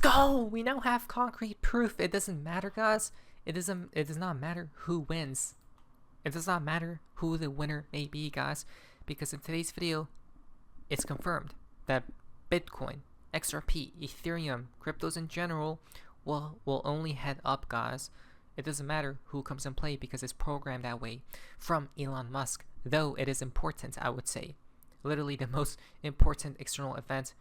go! We now have concrete proof. It doesn't matter, guys. It does not matter who wins. It does not matter who the winner may be, guys, because in today's video, it's confirmed that Bitcoin, XRP, Ethereum, cryptos in general will only head up, guys. It doesn't matter who comes in play because it's programmed that way from Elon Musk. Though it is important, I would say, literally the most important external event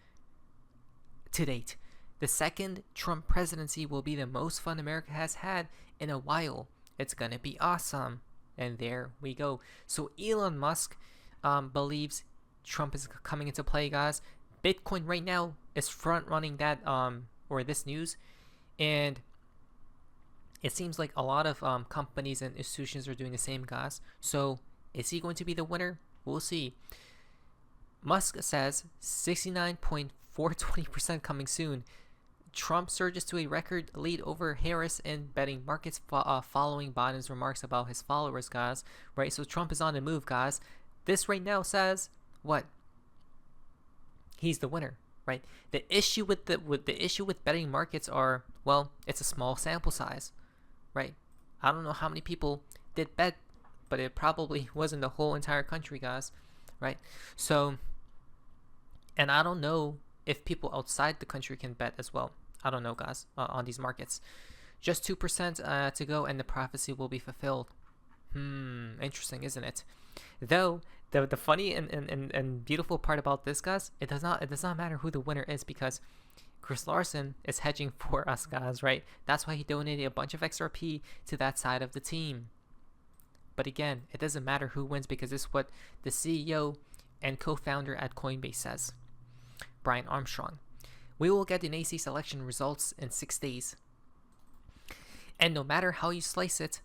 to date. The second Trump presidency will be the most fun America has had in a while. It's gonna be awesome. And there we go. So Elon Musk believes Trump is coming into play, guys. Bitcoin right now is front running that or this news, and it seems like a lot of companies and institutions are doing the same, guys. So is he going to be the winner? We'll see. Musk says 69.420% coming soon. Trump surges to a record lead over Harris in betting markets following Biden's remarks about his followers, guys. Right? So Trump is on the move, guys. This right now says what? He's the winner, right? The issue with betting markets are, well, it's a small sample size, right? I don't know how many people did bet, but it probably wasn't the whole entire country, guys, right? So, and I don't know if people outside the country can bet as well. I don't know, guys, on these markets. Just 2% to go, and the prophecy will be fulfilled. Interesting, isn't it? Though the funny and beautiful part about this, guys, it does not matter who the winner is, because Chris Larson is hedging for us, guys, right? That's why he donated a bunch of XRP to that side of the team. But again, it doesn't matter who wins, because this is what the CEO and co-founder at Coinbase says, Brian Armstrong. We will get the NACE election results in 6 days. And no matter how you slice it,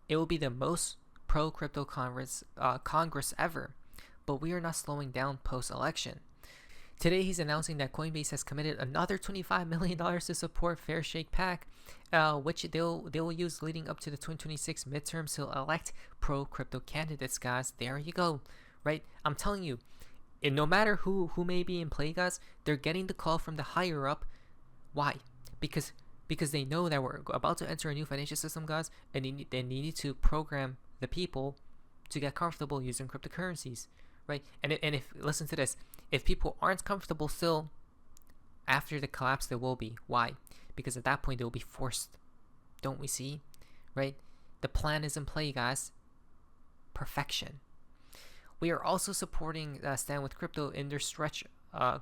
it will be the most pro-crypto Congress ever. But we are not slowing down post-election. Today, he's announcing that Coinbase has committed another $25 million to support Fair Shake PAC, which they will use leading up to the 2026 midterms to elect pro-crypto candidates, guys. There you go, right? I'm telling you, and no matter who may be in play, guys, they're getting the call from the higher up. Why? Because they know that we're about to enter a new financial system, guys, and they need to program the people to get comfortable using cryptocurrencies, right? And if listen to this, if people aren't comfortable still after the collapse, they will be. Why? Because at that point they will be forced. Don't we see, right? The plan is in play, guys. Perfection. We are also supporting Stand With Crypto in their stretch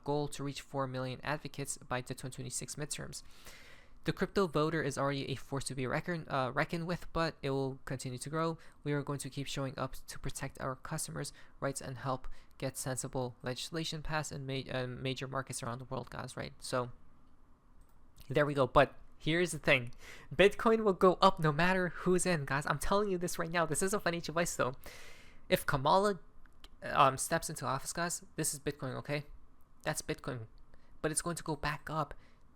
goal to reach 4 million advocates by the 2026 midterms. The crypto voter is already a force to be reckoned with, but it will continue to grow. We are going to keep showing up to protect our customers' rights and help get sensible legislation passed in major markets around the world, guys, right? So there we go. But here's the thing. Bitcoin will go up no matter who's in, guys. I'm telling you this right now. This isn't financial advice, though. If Kamala steps into office, guys, this is Bitcoin, okay? That's Bitcoin. But it's going to go back up.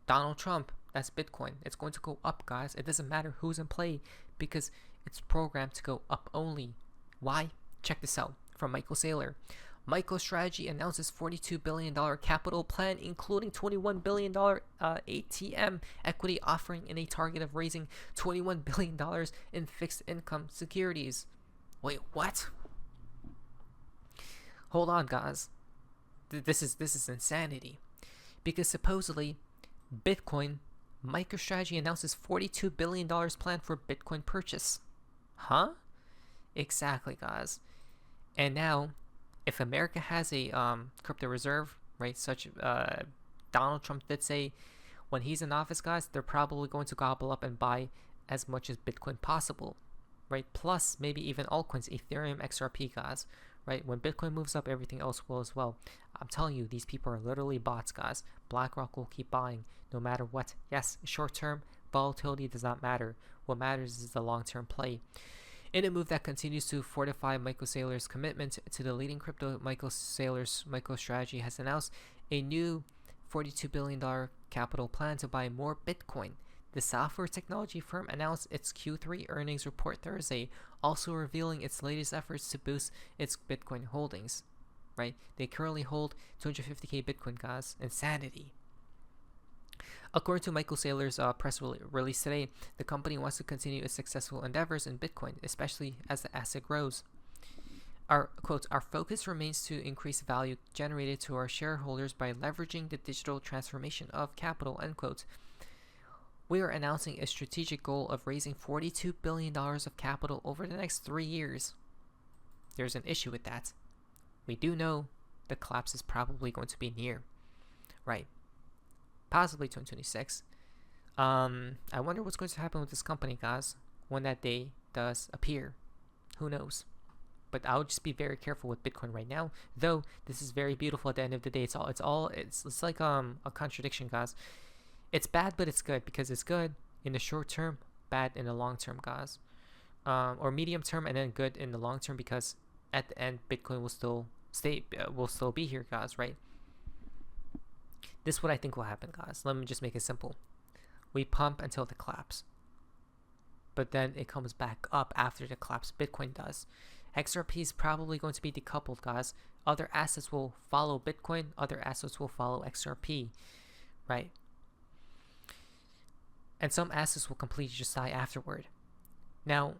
Donald Trump, that's Bitcoin. It's going to go up, guys. It doesn't matter who's in play because it's programmed to go up only. Why? Check this out from Michael Saylor. Microstrategy announces $42 billion capital plan, including $21 billion ATM equity offering, and a target of raising $21 billion in fixed income securities. Wait, what? Hold on, guys. This is insanity. Because supposedly, MicroStrategy announces $42 billion plan for Bitcoin purchase. Huh? Exactly, guys. And now, if America has a crypto reserve, right, such Donald Trump did say when he's in office, guys, they're probably going to gobble up and buy as much as Bitcoin possible, right? Plus, maybe even altcoins, Ethereum, XRP, guys. Right? When Bitcoin moves up, everything else will as well. I'm telling you, these people are literally bots, guys. BlackRock will keep buying no matter what. Yes, short-term volatility does not matter. What matters is the long-term play. In a move that continues to fortify Michael Saylor's commitment to the leading crypto, Michael Saylor's MicroStrategy has announced a new $42 billion capital plan to buy more Bitcoin. The software technology firm announced its Q3 earnings report Thursday, also revealing its latest efforts to boost its Bitcoin holdings. Right? They currently hold 250k Bitcoin, guys. Insanity. According to Michael Saylor's press release today, the company wants to continue its successful endeavors in Bitcoin, especially as the asset grows. Our focus remains to increase value generated to our shareholders by leveraging the digital transformation of capital, end quote. We are announcing a strategic goal of raising $42 billion of capital over the next 3 years. There's an issue with that. We do know the collapse is probably going to be near, right? Possibly 2026. I wonder what's going to happen with this company, guys, when that day does appear. Who knows? But I would just be very careful with Bitcoin right now. Though this is very beautiful at the end of the day. It's like a contradiction, guys. It's bad, but it's good because it's good in the short term, bad in the long term, guys. Or medium term, and then good in the long term because at the end, Bitcoin will still be here, guys. Right? This is what I think will happen, guys. Let me just make it simple. We pump until the collapse, but then it comes back up after the collapse. Bitcoin does. XRP is probably going to be decoupled, guys. Other assets will follow Bitcoin. Other assets will follow XRP, right? And some assets will completely just die afterward. Now,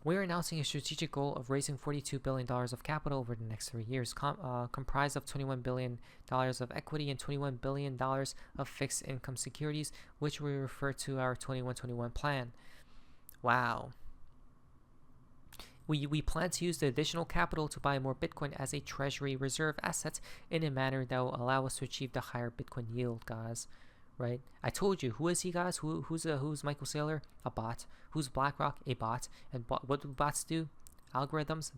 we're announcing a strategic goal of raising $42 billion of capital over the next 3 years, comprised of $21 billion of equity and $21 billion of fixed income securities, which we refer to our 21-21 plan. Wow. We plan to use the additional capital to buy more Bitcoin as a treasury reserve asset in a manner that will allow us to achieve the higher Bitcoin yield, guys. Right? I told you. Who is he, guys? Who's Michael Saylor? A bot. Who's BlackRock? A bot. And what do bots do? Algorithms.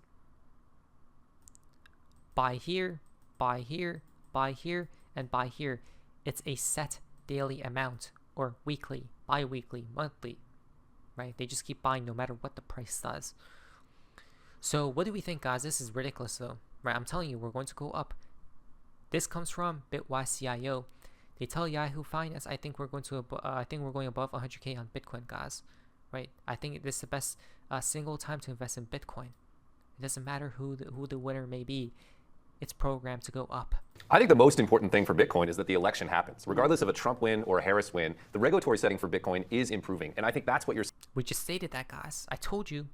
Buy here, buy here, buy here, and buy here. It's a set daily amount, or weekly, bi-weekly, monthly. Right? They just keep buying no matter what the price does. So what do we think, guys? This is ridiculous, though. Right? I'm telling you, we're going to go up. This comes from Bitwise CIO. They tell Yahoo Finance, I think we're going above 100K on Bitcoin, guys. Right? I think this is the best single time to invest in Bitcoin. It doesn't matter who the winner may be. It's programmed to go up. I think the most important thing for Bitcoin is that the election happens. Regardless of a Trump win or a Harris win, the regulatory setting for Bitcoin is improving. And I think that's what you're... We just stated that, guys. I told you.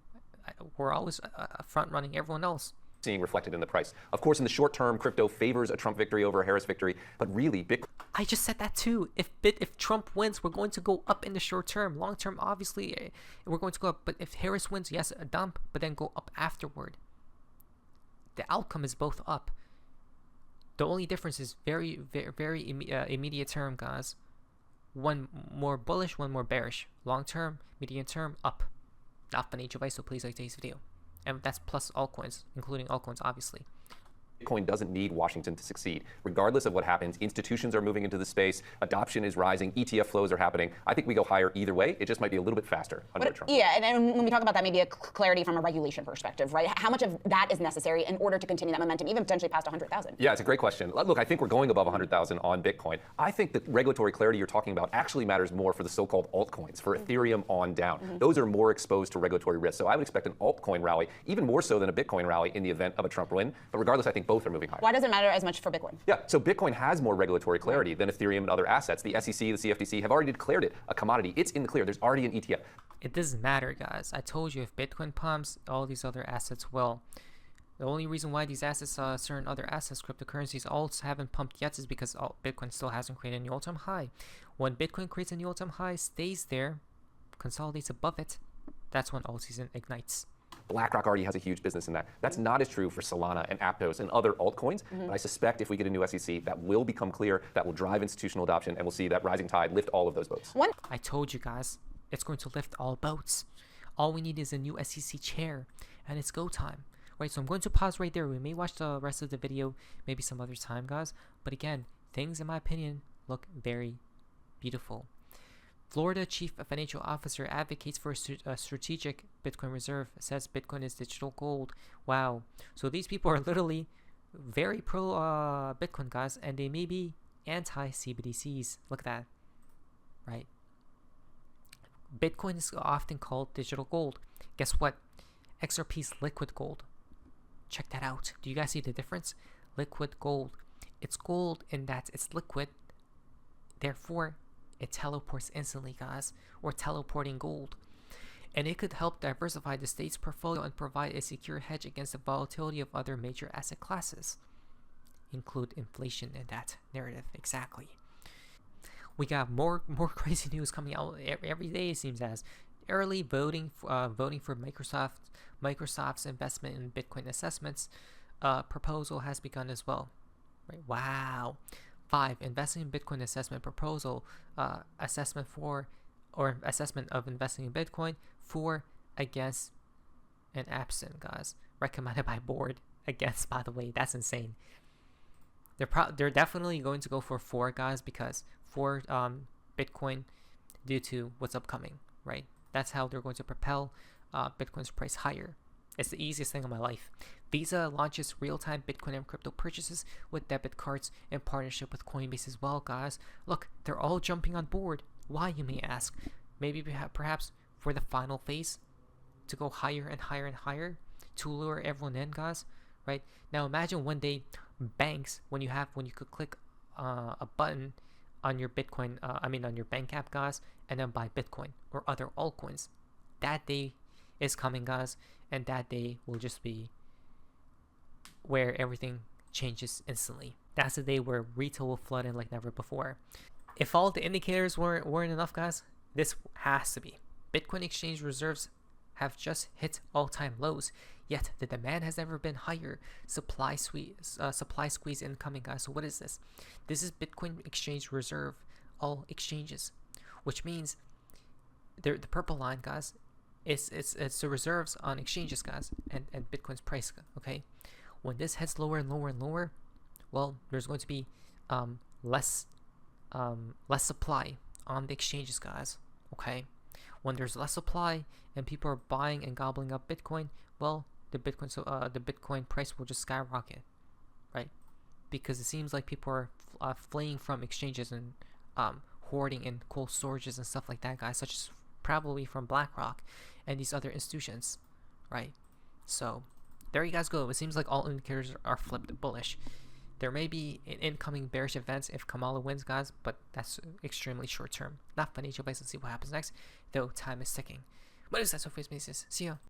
We're always front-running everyone else. Seeing reflected in the price. Of course, in the short term, crypto favors a Trump victory over a Harris victory, but really, Bitcoin... I just said that too. If Trump wins, we're going to go up in the short term. Long term, obviously, we're going to go up. But if Harris wins, yes, a dump, but then go up afterward. The outcome is both up. The only difference is very immediate term, guys. One more bullish, one more bearish. Long term, medium term, up. Not financial advice, so please like today's video. And that's plus altcoins, including altcoins, obviously. Bitcoin doesn't need Washington to succeed. Regardless of what happens, institutions are moving into the space, adoption is rising, ETF flows are happening. I think we go higher either way. It just might be a little bit faster under Trump. Yeah, and when we talk about that, maybe a clarity from a regulation perspective, right? How much of that is necessary in order to continue that momentum, even potentially past 100,000? Yeah, it's a great question. Look, I think we're going above 100,000 on Bitcoin. I think the regulatory clarity you're talking about actually matters more for the so-called altcoins, for Ethereum on down. Those are more exposed to regulatory risk. So I would expect an altcoin rally, even more so than a Bitcoin rally in the event of a Trump win. But regardless, I think both are moving higher. Why does it matter as much for Bitcoin? Yeah, so Bitcoin has more regulatory clarity than Ethereum and other assets. The SEC, the CFTC have already declared it a commodity. It's in the clear. There's already an ETF. It doesn't matter, guys. I told you if Bitcoin pumps, all these other assets will. The only reason why these assets, certain other assets, cryptocurrencies, alts haven't pumped yet is because Bitcoin still hasn't created a new all-time high. When Bitcoin creates a new all-time high, stays there, consolidates above it, that's when alt season ignites. BlackRock already has a huge business in that. That's not as true for Solana and Aptos and other altcoins, but I suspect if we get a new SEC, that will become clear, that will drive institutional adoption, and we'll see that rising tide lift all of those boats. I told you guys, it's going to lift all boats. All we need is a new SEC chair, and it's go time. Right, so I'm going to pause right there. We may watch the rest of the video maybe some other time, guys. But again, things, in my opinion, look very beautiful. Florida Chief Financial Officer advocates for a strategic Bitcoin reserve, says Bitcoin is digital gold. Wow. So these people are literally very pro Bitcoin, guys, and they may be anti-CBDCs. Look at that. Right? Bitcoin is often called digital gold. Guess what? XRP is liquid gold. Check that out. Do you guys see the difference? Liquid gold. It's gold in that it's liquid. Therefore, it teleports instantly, guys, or teleporting gold. And it could help diversify the state's portfolio and provide a secure hedge against the volatility of other major asset classes. Include inflation in that narrative, exactly. We got more crazy news coming out every day, it seems as. Early voting for Microsoft's investment in Bitcoin assessments proposal has begun as well. Right? Wow. 5. Investing in Bitcoin assessment proposal assessment of investing in Bitcoin for, against, and absent, guys. Recommended by board. Against, by the way, that's insane. They're definitely going to go for, guys, because for Bitcoin due to what's upcoming, right? That's how they're going to propel Bitcoin's price higher. It's the easiest thing in my life. Visa launches real-time Bitcoin and crypto purchases with debit cards in partnership with Coinbase as well, guys. Look, they're all jumping on board. Why, you may ask? Maybe perhaps for the final phase to go higher and higher and higher to lure everyone in, guys. Right? Now imagine one day banks, when you could click a button on your Bitcoin, on your bank app, guys, and then buy Bitcoin or other altcoins. That day is coming, guys, and that day will just be where everything changes instantly. That's the day where retail will flood in like never before. If all the indicators weren't enough, guys, this has to be. Bitcoin exchange reserves have just hit all-time lows, yet the demand has never been higher. Supply squeeze incoming, guys. So what is this? This is Bitcoin exchange reserve, all exchanges, which means the purple line, guys, it's the reserves on exchanges, guys, and Bitcoin's price. Okay, when this heads lower and lower and lower, well, there's going to be less supply on the exchanges, guys. Okay, when there's less supply and people are buying and gobbling up Bitcoin, well, the Bitcoin price will just skyrocket, right? Because it seems like people are fleeing from exchanges and hoarding in cold storages and stuff like that, guys, such as probably from BlackRock and these other institutions, right? So there you guys go. It seems like all indicators are flipped bullish. There may be an incoming bearish events if Kamala wins, guys, but that's extremely short term. Not financial advice. Let's see what happens next, though time is ticking. But is that so for this? See ya.